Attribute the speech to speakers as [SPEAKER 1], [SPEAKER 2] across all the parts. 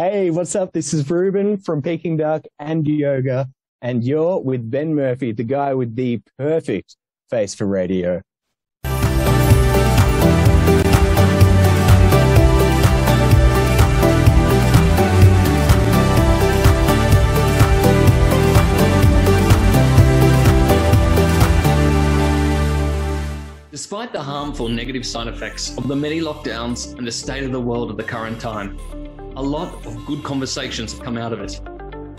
[SPEAKER 1] Hey, what's up? This is Reuben from Peking DUK and Y.O.G.A, and you're with Ben Murphy, the guy with the perfect face for radio.
[SPEAKER 2] Despite the harmful negative side effects of the many lockdowns and the state of the world at the current time, a lot of good conversations have come out of it.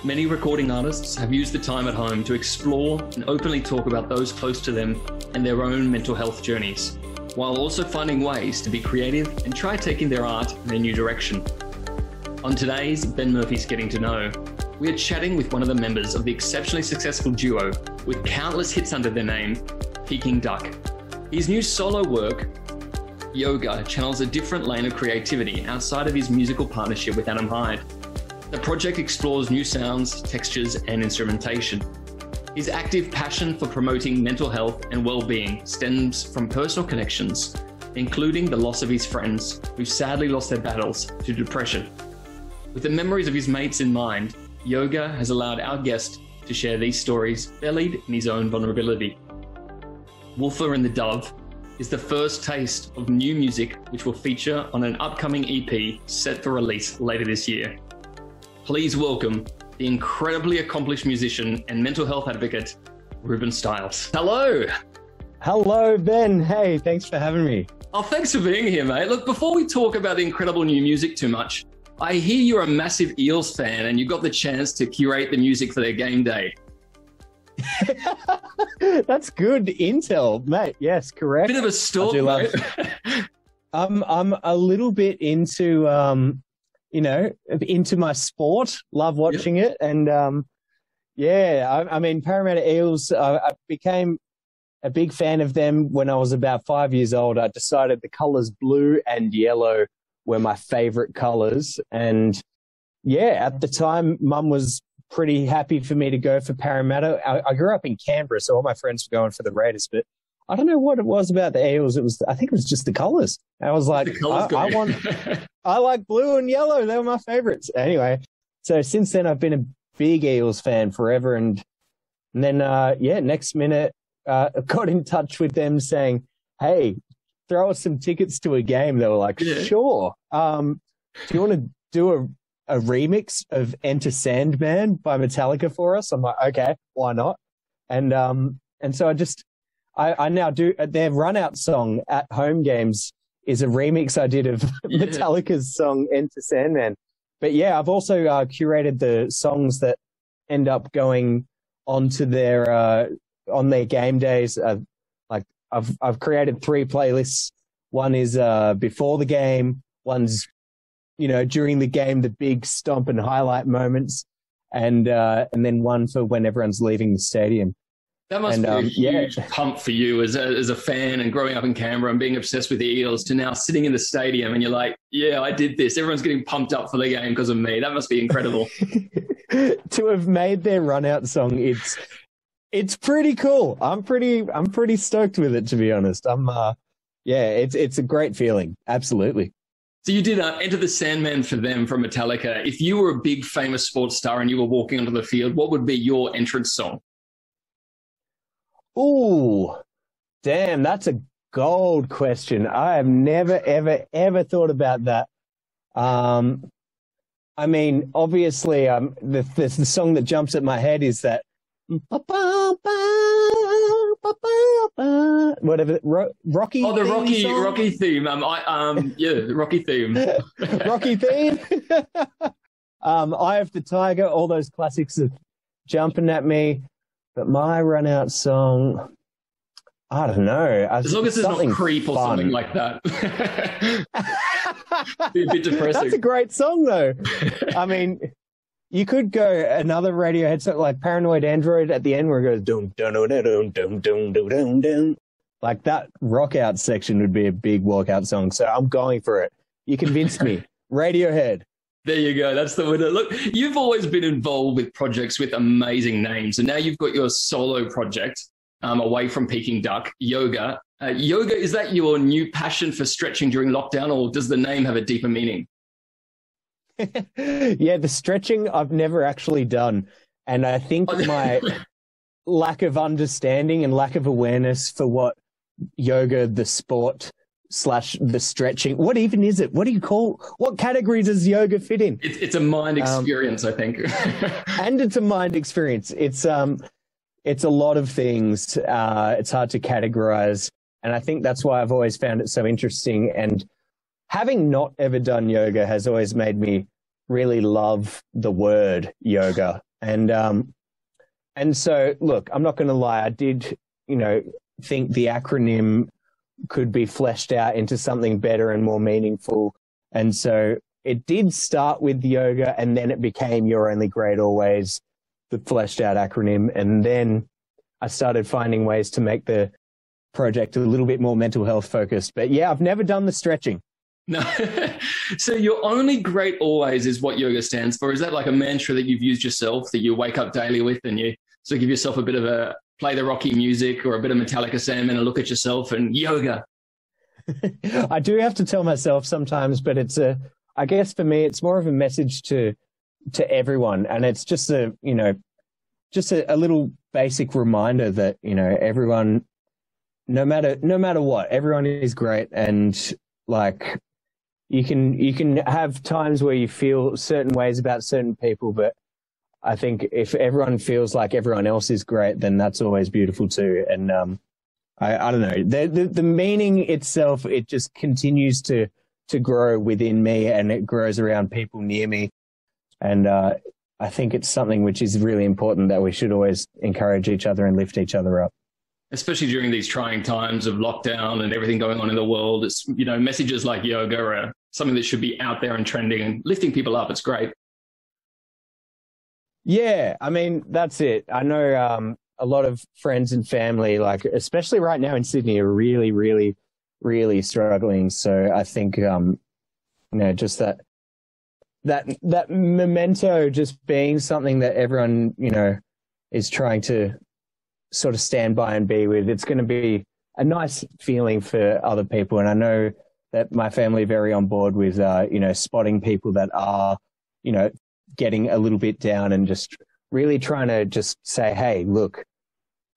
[SPEAKER 2] Many recording artists have used the time at home to explore and openly talk about those close to them and their own mental health journeys, while also finding ways to be creative and try taking their art in a new direction. On today's Ben Murphy's Getting to Know, we are chatting with one of the members of the exceptionally successful duo with countless hits under their name, Peking DUK. His new solo work, Y.O.G.A, channels a different lane of creativity outside of his musical partnership with Hyde. The project explores new sounds, textures, and instrumentation. His active passion for promoting mental health and well-being stems from personal connections, including the loss of his friends who sadly lost their battles to depression. With the memories of his mates in mind, Y.O.G.A has allowed our guest to share these stories bellied in his own vulnerability. Wolfer and the Dove is the first taste of new music which will feature on an upcoming EP set for release later this year. Please welcome the incredibly accomplished musician and mental health advocate, Reuben Styles. Hello.
[SPEAKER 1] Hello, Ben. Hey, thanks for having me.
[SPEAKER 2] Oh, thanks for being here, mate. Look, before we talk about the incredible new music too much, I hear you're a massive Eels fan and you got the chance to curate the music for their game day.
[SPEAKER 1] That's good intel, mate. Yes, correct.
[SPEAKER 2] Bit of a stalk, mate.
[SPEAKER 1] I'm a little bit into, into my sport. Love watching it, and I mean, Parramatta Eels. I became a big fan of them when I was about 5 years old. I decided the colours blue and yellow were my favourite colours, and at the time, Mum was pretty happy for me to go for Parramatta. I grew up in Canberra, so all my friends were going for the Raiders, but I don't know what it was about the Eels. I think it was just the colours. I was like, I like blue and yellow. They were my favourites. Anyway, so since then I've been a big Eels fan forever. And then, next minute, got in touch with them saying, hey, throw us some tickets to a game. They were like, sure. Do you want to do a remix of Enter Sandman by Metallica for us? I'm like, okay, why not? And so I now do their run out song at home games is a remix I did of Metallica's song Enter Sandman. But I've also curated the songs that end up going onto their on their game days. I've created 3 playlists. One is before the game, one's during the game, the big stomp and highlight moments, and then one for when everyone's leaving the stadium.
[SPEAKER 2] That must be a huge pump for you as a fan and growing up in Canberra and being obsessed with the Eels to now sitting in the stadium and you're like, yeah, I did this. Everyone's getting pumped up for the game because of me. That must be incredible.
[SPEAKER 1] To have made their run out song, it's pretty cool. I'm pretty stoked with it, to be honest. It's a great feeling. Absolutely.
[SPEAKER 2] So you did Enter the Sandman for them from Metallica. If you were a big famous sports star and you were walking onto the field, what would be your entrance song?
[SPEAKER 1] Ooh, damn, that's a gold question. I have never, ever, ever thought about that. I mean, obviously, the song that jumps at my head is that whatever Rocky.
[SPEAKER 2] Oh, the Rocky theme. The Rocky theme.
[SPEAKER 1] Rocky theme. Eye of the Tiger. All those classics are jumping at me. But my run out song, I don't know.
[SPEAKER 2] As long as it's not Creep or something like that. Be a bit depressing.
[SPEAKER 1] That's a great song, though. I mean, you could go another Radiohead song like Paranoid Android at the end where it goes dum dum dum dum dum dum dum dum. Like that rock out section would be a big walkout song. So I'm going for it. You convinced me. Radiohead.
[SPEAKER 2] There you go. That's the winner. Look, you've always been involved with projects with amazing names, and now you've got your solo project away from Peking DUK, Y.O.G.A. Y.O.G.A, is that your new passion for stretching during lockdown, or does the name have a deeper meaning?
[SPEAKER 1] Yeah, the stretching I've never actually done. And I think my lack of understanding and lack of awareness for what yoga, the sport slash the stretching, what even is it? What do you call, what category does yoga fit in?
[SPEAKER 2] It's a mind experience, I think.
[SPEAKER 1] And it's a mind experience. It's a lot of things. It's hard to categorize. And I think that's why I've always found it so interesting. And having not ever done yoga has always made me really love the word yoga. And so, look, I'm not going to lie. I did, think the acronym could be fleshed out into something better and more meaningful. And so it did start with yoga, and then it became You're Only Great Always, the fleshed out acronym. And then I started finding ways to make the project a little bit more mental health focused. But yeah, I've never done the stretching.
[SPEAKER 2] No. So You're Only Great Always is what yoga stands for. Is that like a mantra that you've used yourself, that you wake up daily with, and you sort of give yourself a bit of a play the Rocky music or a bit of Metallica Sandman and look at yourself and yoga?
[SPEAKER 1] I do have to tell myself sometimes, but I guess for me, it's more of a message to everyone. And it's just a little basic reminder that, everyone, no matter what, everyone is great. And like, you can have times where you feel certain ways about certain people, but I think if everyone feels like everyone else is great, then that's always beautiful too. And I don't know, the meaning itself, it just continues to grow within me, and it grows around people near me. And I think it's something which is really important, that we should always encourage each other and lift each other up.
[SPEAKER 2] Especially during these trying times of lockdown and everything going on in the world. It's, messages like yoga are something that should be out there and trending and lifting people up. It's great.
[SPEAKER 1] Yeah, I mean, that's it. I know a lot of friends and family, like especially right now in Sydney, are really, really, really struggling. So I think, just that memento just being something that everyone, is trying to sort of stand by and be with. It's going to be a nice feeling for other people. And I know that my family are very on board with, spotting people that are, getting a little bit down, and just really trying to just say, hey, look,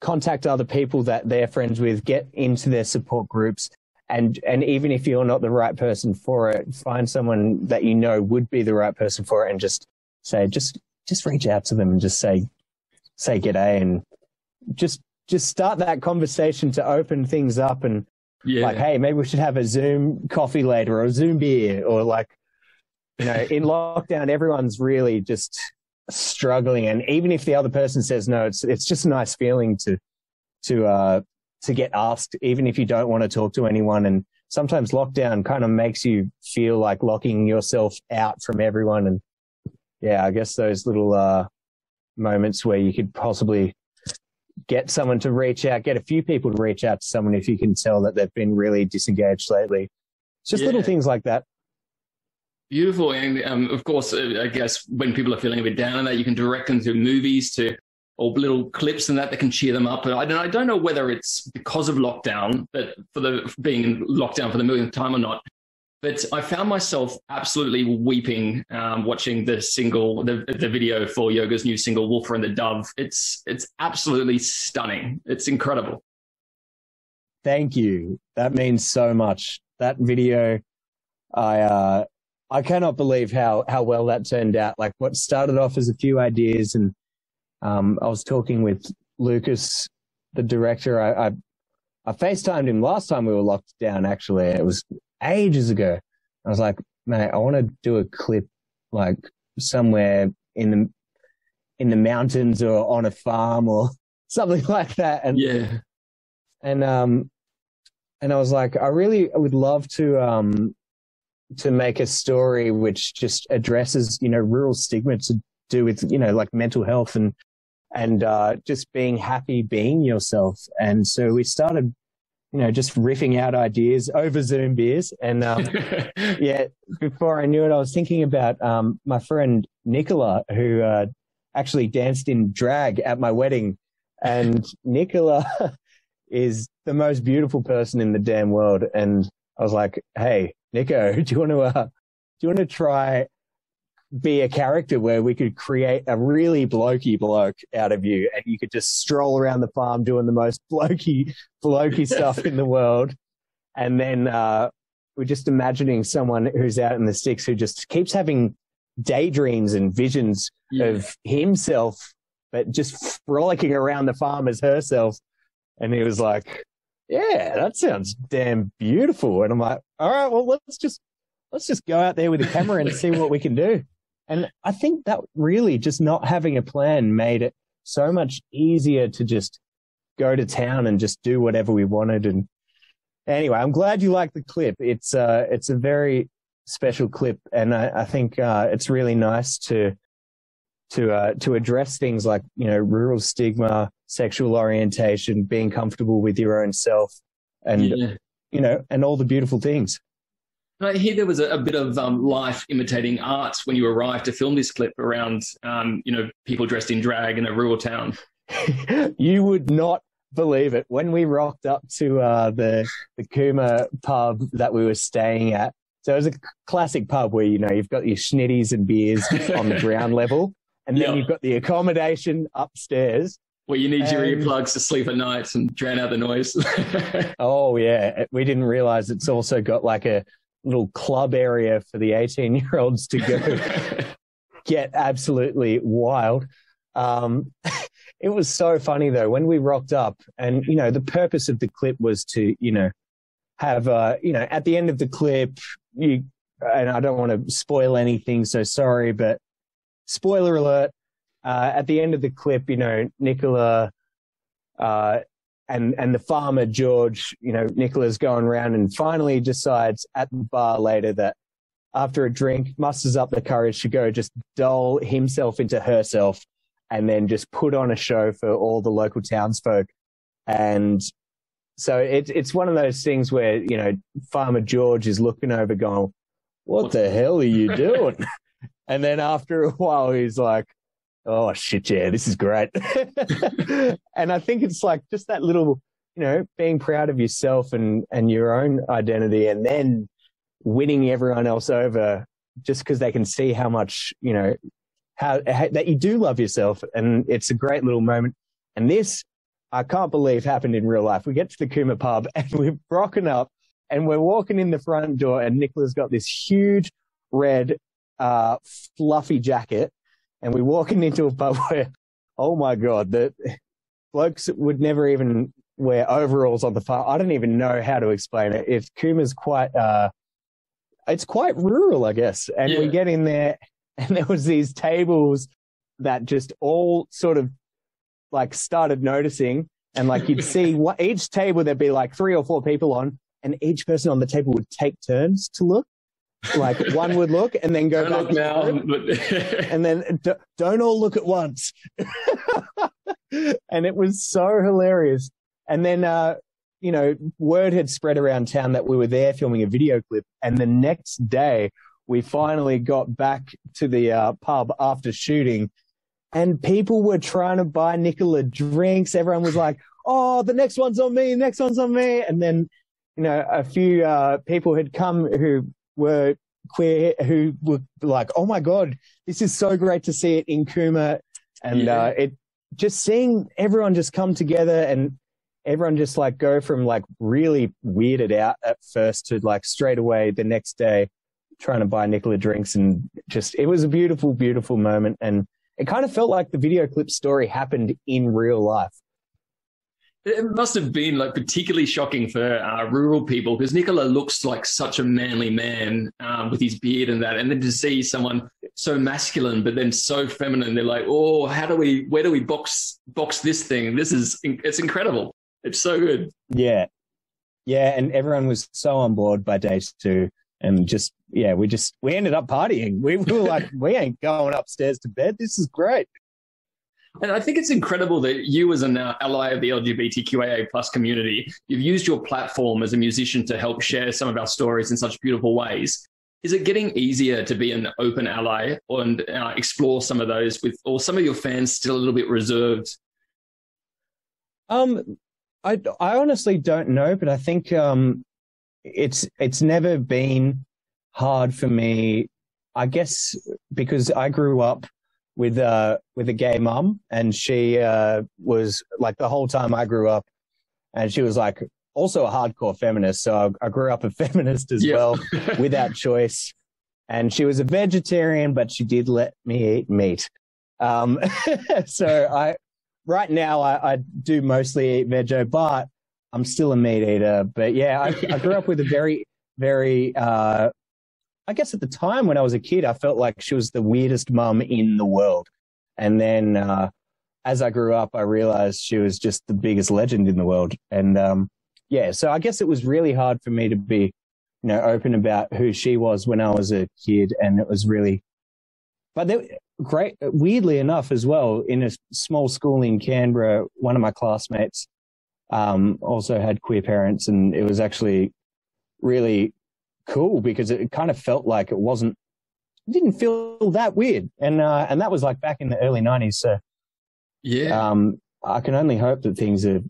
[SPEAKER 1] contact other people that they're friends with, get into their support groups. And even if you're not the right person for it, find someone that would be the right person for it, and just say, just reach out to them and just say g'day, and just start that conversation to open things up. And like, hey, maybe we should have a Zoom coffee later, or a Zoom beer, or like, in lockdown, everyone's really just struggling. And even if the other person says no, it's just a nice feeling to get asked, even if you don't want to talk to anyone. And sometimes lockdown kind of makes you feel like locking yourself out from everyone. And yeah, I guess those little moments where you could possibly get someone to reach out, get a few people to reach out to someone if you can tell that they've been really disengaged lately. It's just little things like that.
[SPEAKER 2] Beautiful. And of course, I guess when people are feeling a bit down and that, you can direct them to movies or little clips and that can cheer them up. And I don't know whether it's because of lockdown, but being in lockdown for the millionth time or not. But I found myself absolutely weeping watching the video for Yoga's new single, Wolfer and the Dove. It's absolutely stunning. It's incredible.
[SPEAKER 1] Thank you. That means so much. That video, I cannot believe how well that turned out. Like, what started off as a few ideas, and I was talking with Lucas, the director. I FaceTimed him last time we were locked down, actually. It was ages ago. I was like, mate, I want to do a clip like somewhere in the mountains or on a farm or something like that. And and I was like, I would love to make a story which just addresses, rural stigma to do with, like mental health and just being happy being yourself. And so we started, just riffing out ideas over Zoom beers. And before I knew it, I was thinking about my friend Nicola, who actually danced in drag at my wedding. And Nicola is the most beautiful person in the damn world. And I was like, hey, Nico, do you want to try be a character where we could create a really blokey bloke out of you, and you could just stroll around the farm doing the most blokey stuff in the world. And then we're just imagining someone who's out in the sticks who just keeps having daydreams and visions of himself, but just frolicking around the farm as herself. And he was like, yeah, that sounds damn beautiful. And I'm like, all right, well, let's just go out there with a camera and see what we can do. And I think that really just not having a plan made it so much easier to just go to town and just do whatever we wanted. And anyway, I'm glad you like the clip. It's a very special clip, and I think it's really nice to address things like, you know, rural stigma, sexual orientation, being comfortable with your own self, and you know, and all the beautiful things.
[SPEAKER 2] I hear there was a bit of life imitating art when you arrived to film this clip around, you know, people dressed in drag in a rural town.
[SPEAKER 1] You would not believe it. When we rocked up to the Kuma pub that we were staying at, so it was a classic pub where, you know, you've got your schnitties and beers on the ground level, and then you've got the accommodation upstairs.
[SPEAKER 2] Well, you need your earplugs to sleep at night and drown out the noise.
[SPEAKER 1] Oh, yeah. We didn't realize it's also got like a little club area for the 18-year-olds to go get absolutely wild. It was so funny, though, when we rocked up, and, you know, the purpose of the clip was to, you know, have, you know, at the end of the clip, and I don't want to spoil anything, so sorry, but spoiler alert, at the end of the clip, you know, Nicola and the farmer, George, you know, Nicola's going around and finally decides at the bar later that after a drink, musters up the courage to go just doll himself into herself and then just put on a show for all the local townsfolk. And so it's one of those things where, you know, Farmer George is looking over going, what the hell are you doing? And then after a while, he's like, oh, shit, yeah, this is great. And I think it's like just that little, you know, being proud of yourself and your own identity, and then winning everyone else over just because they can see how much, you know, how that you do love yourself. And it's a great little moment. And this, I can't believe, happened in real life. We get to the Kuma pub and we're rocking up and we're walking in the front door, and Nicola's got this huge red fluffy jacket, and we're walking into a pub where, oh my God, the blokes would never even wear overalls on the farm. I don't even know how to explain it. If Kuma's quite, it's quite rural, I guess. And we get in there, and there was these tables that just all sort of like started noticing, and like you'd see each table there'd be like 3 or 4 people on, and each person on the table would take turns to look. Like one would look and then go back now, and then don't all look at once. And it was so hilarious. And then, you know, word had spread around town that we were there filming a video clip. And the next day, we finally got back to the pub after shooting, and people were trying to buy Nicola drinks. Everyone was like, oh, the next one's on me, next one's on me. And then, you know, a few people had come who were queer, who were like, oh my God, this is so great to see it in Kuma. And it just seeing everyone just come together, and everyone just like go from like really weirded out at first to like straight away the next day trying to buy Nicola drinks. And just, it was a beautiful, beautiful moment. And it kind of felt like the video clip story happened in real life.
[SPEAKER 2] It must have been like particularly shocking for rural people, because Nicola looks like such a manly man with his beard and that, and then to see someone so masculine but then so feminine, they're like, oh, where do we box this thing? It's incredible. It's so good.
[SPEAKER 1] Yeah, and everyone was so on board by day 2, and just we ended up partying. We were like, we ain't going upstairs to bed. This is great.
[SPEAKER 2] And I think it's incredible that you, as an ally of the LGBTQIA+ community, you've used your platform as a musician to help share some of our stories in such beautiful ways. Is it getting easier to be an open ally and explore some of those or some of your fans still a little bit reserved?
[SPEAKER 1] I honestly don't know, but I think it's never been hard for me I guess because I grew up with a gay mum, and she was like the whole time I grew up, and she was like also a hardcore feminist. So I grew up a feminist as well, without choice. And she was a vegetarian, but she did let me eat meat. So right now I do mostly eat veggie, but I'm still a meat eater. But yeah, I grew up with a very, very, I guess at the time when I was a kid, I felt like she was the weirdest mum in the world. And then as I grew up, I realized she was just the biggest legend in the world. And yeah, so I guess it was really hard for me to be, open about who she was when I was a kid. And it was really, but great, weirdly enough as well, in a small school in Canberra, one of my classmates also had queer parents, and it was actually really cool because it kind of felt like it didn't feel that weird. And that was like back in the early 90s. So yeah, I can only hope that things have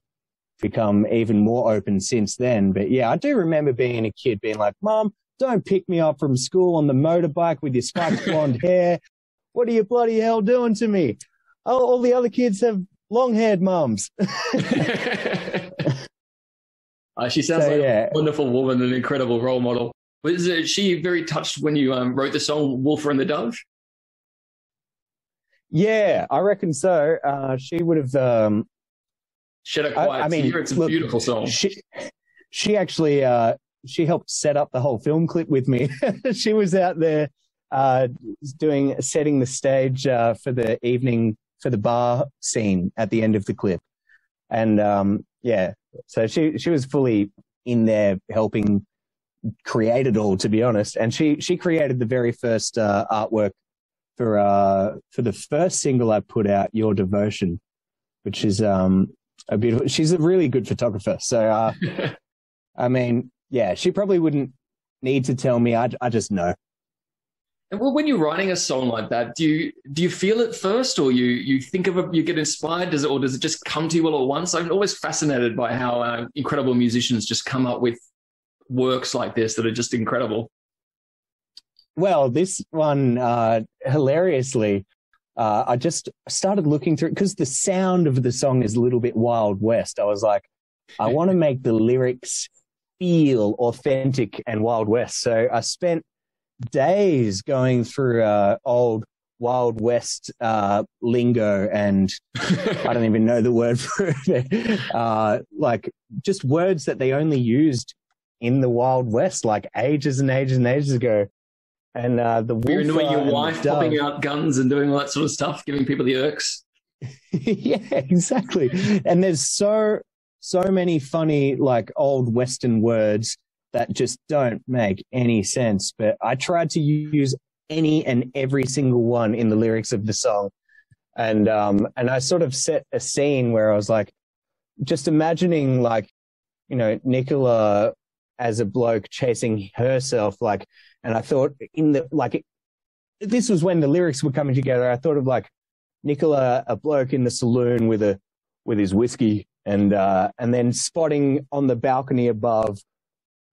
[SPEAKER 1] become even more open since then. But yeah, I do remember being a kid being like, Mom, don't pick me up from school on the motorbike with your spiked blonde hair. What are you bloody hell doing to me? Oh, all the other kids have long-haired mums.
[SPEAKER 2] She sounds a wonderful woman, an incredible role model. Was she very touched when you wrote the song Wolfer and the Dove? Yeah,
[SPEAKER 1] I reckon so. She would have...
[SPEAKER 2] Shed a quiet tear. It's a beautiful song.
[SPEAKER 1] She actually she helped set up the whole film clip with me. She was out there setting the stage for the evening, for the bar scene at the end of the clip. And yeah, so she was fully in there helping create it all, to be honest. And she created the very first artwork for the first single I put out, Your Devotion, which is a beautiful. She's a really good photographer. So I mean, yeah, she probably wouldn't need to tell me. I just know.
[SPEAKER 2] Well, when you're writing a song like that, do you feel it first, or you think of it, you get inspired, does it just come to you all at once? I'm always fascinated by how incredible musicians just come up with works like this that are just incredible.
[SPEAKER 1] Well, this one, hilariously, I just started looking through it because the sound of the song is a little bit Wild West. I was like, I want to make the lyrics feel authentic and Wild West. So I spent days going through old Wild West lingo, and I don't even know the word for it. Like just words that they only used in the Wild West, like ages and ages and ages ago. And the
[SPEAKER 2] you're annoying your wife, popping out guns and doing all that sort of stuff, giving people the irks.
[SPEAKER 1] Yeah, exactly. And there's so many funny like old Western words that just don't make any sense. But I tried to use any and every single one in the lyrics of the song. And I sort of set a scene where I was like, just imagining like, Nicola as a bloke chasing herself, like, and I thought this was when the lyrics were coming together. I thought of like Nicola, a bloke in the saloon with his whiskey, and then spotting on the balcony above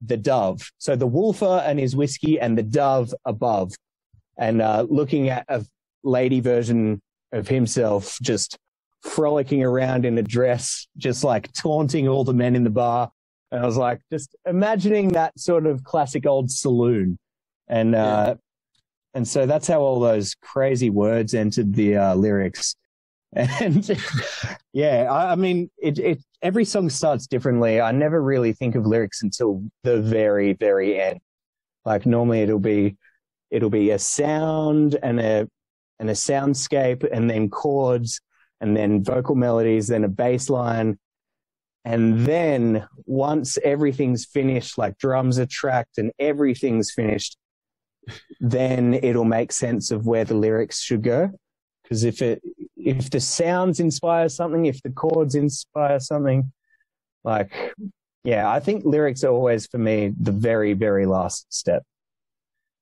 [SPEAKER 1] the dove. So the wolfer and his whiskey and the dove above, and looking at a lady version of himself just frolicking around in a dress, just like taunting all the men in the bar. And I was like, just imagining that sort of classic old saloon. And so that's how all those crazy words entered the lyrics. And yeah, I mean, every song starts differently. I never really think of lyrics until the very, very end. Like normally it'll be a sound and a soundscape, and then chords, and then vocal melodies, then a bass line. And then once everything's finished, like drums are tracked and everything's finished, then it'll make sense of where the lyrics should go. Because if the sounds inspire something, if the chords inspire something, like, yeah, I think lyrics are always for me the very, very last step.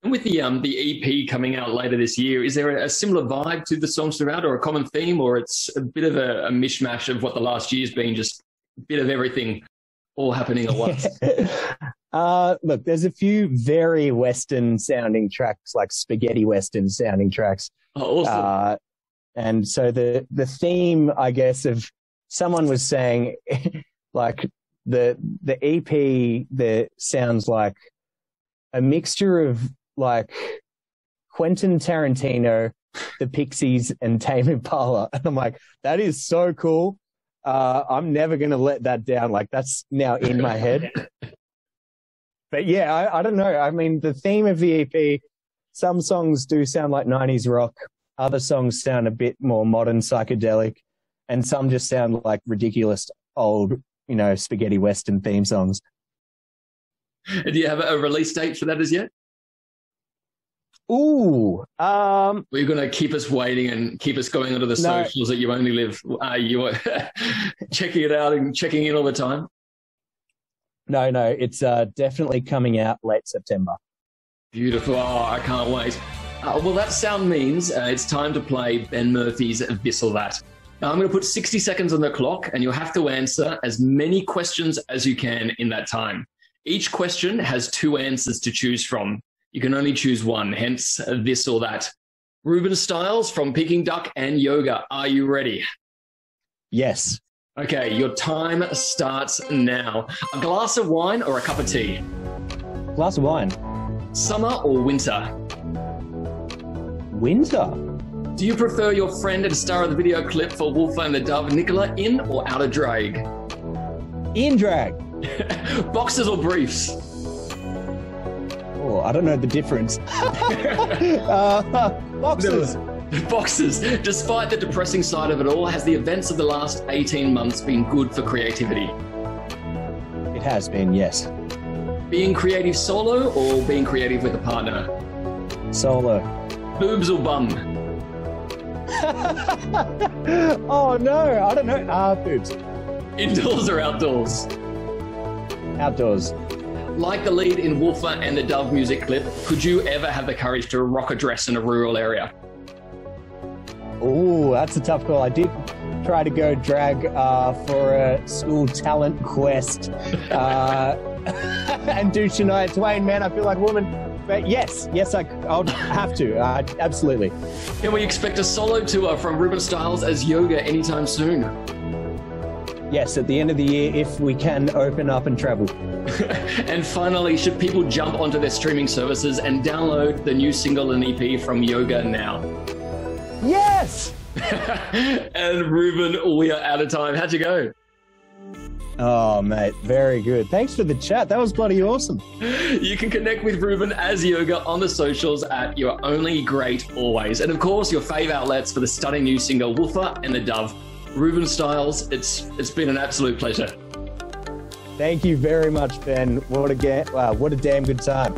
[SPEAKER 2] And with the EP coming out later this year, is there a similar vibe to the songs throughout, or a common theme, or it's a bit of a mishmash of what the last year's been, just a bit of everything all happening at once?
[SPEAKER 1] Look, there's a few very Western sounding tracks, like spaghetti Western sounding tracks.
[SPEAKER 2] Oh, awesome.
[SPEAKER 1] And so the theme, I guess, of someone was saying like the EP that sounds like a mixture of like Quentin Tarantino, the Pixies, and Tame Impala. And I'm like, that is so cool. I'm never going to let that down. Like, that's now in my head. But yeah, I don't know. I mean, the theme of the EP, some songs do sound like 90s rock. Other songs sound a bit more modern psychedelic. And some just sound like ridiculous old, spaghetti Western theme songs.
[SPEAKER 2] Do you have a release date for that as yet?
[SPEAKER 1] Ooh.
[SPEAKER 2] We're going to keep us waiting and keep us going onto the socials that you only live. You are checking it out and checking in all the time?
[SPEAKER 1] No, it's definitely coming out late September.
[SPEAKER 2] Beautiful. Oh, I can't wait. Well, that sound means it's time to play Ben Murphy's This or That. Now, I'm going to put 60 seconds on the clock, and you'll have to answer as many questions as you can in that time. Each question has 2 answers to choose from. You can only choose one, hence this or that. Reuben Styles from Peking DUK and Y.O.G.A. Are you ready?
[SPEAKER 1] Yes.
[SPEAKER 2] Okay, your time starts now. A glass of wine or a cup of tea?
[SPEAKER 1] Glass of wine.
[SPEAKER 2] Summer or winter?
[SPEAKER 1] Winter.
[SPEAKER 2] Do you prefer your friend and star of the video clip for Wolfer and the Dove, Nicola, in or out of drag?
[SPEAKER 1] In drag.
[SPEAKER 2] Boxers or briefs?
[SPEAKER 1] Oh, I don't know the difference. Boxers.
[SPEAKER 2] Boxers. Despite the depressing side of it all, has the events of the last 18 months been good for creativity?
[SPEAKER 1] It has been, yes.
[SPEAKER 2] Being creative solo or being creative with a partner?
[SPEAKER 1] Solo.
[SPEAKER 2] Boobs or bum?
[SPEAKER 1] Oh, no. I don't know. Boobs.
[SPEAKER 2] Indoors or outdoors?
[SPEAKER 1] Outdoors.
[SPEAKER 2] Like the lead in Wolfer and the Dove music clip, could you ever have the courage to rock a dress in a rural area?
[SPEAKER 1] Oh, that's a tough call. I did try to go drag for a school talent quest and do Shania Twain. Man, I feel like a woman. But yes, I'll have to. Absolutely.
[SPEAKER 2] Can we expect a solo tour from Reuben Styles as Y.O.G.A anytime soon?
[SPEAKER 1] Yes, at the end of the year, if we can open up and travel.
[SPEAKER 2] And finally, should people jump onto their streaming services and download the new single and EP from Y.O.G.A now?
[SPEAKER 1] Yes!
[SPEAKER 2] And Reuben, we are out of time. How'd you go?
[SPEAKER 1] Oh, mate, very good. Thanks for the chat. That was bloody awesome.
[SPEAKER 2] You can connect with Reuben as Y.O.G.A on the socials at You're Only Great Always. And of course, your fave outlets for the stunning new single, Wolfer and the Dove. Reuben Styles, it's been an absolute pleasure.
[SPEAKER 1] Thank you very much, Ben. What a damn good time.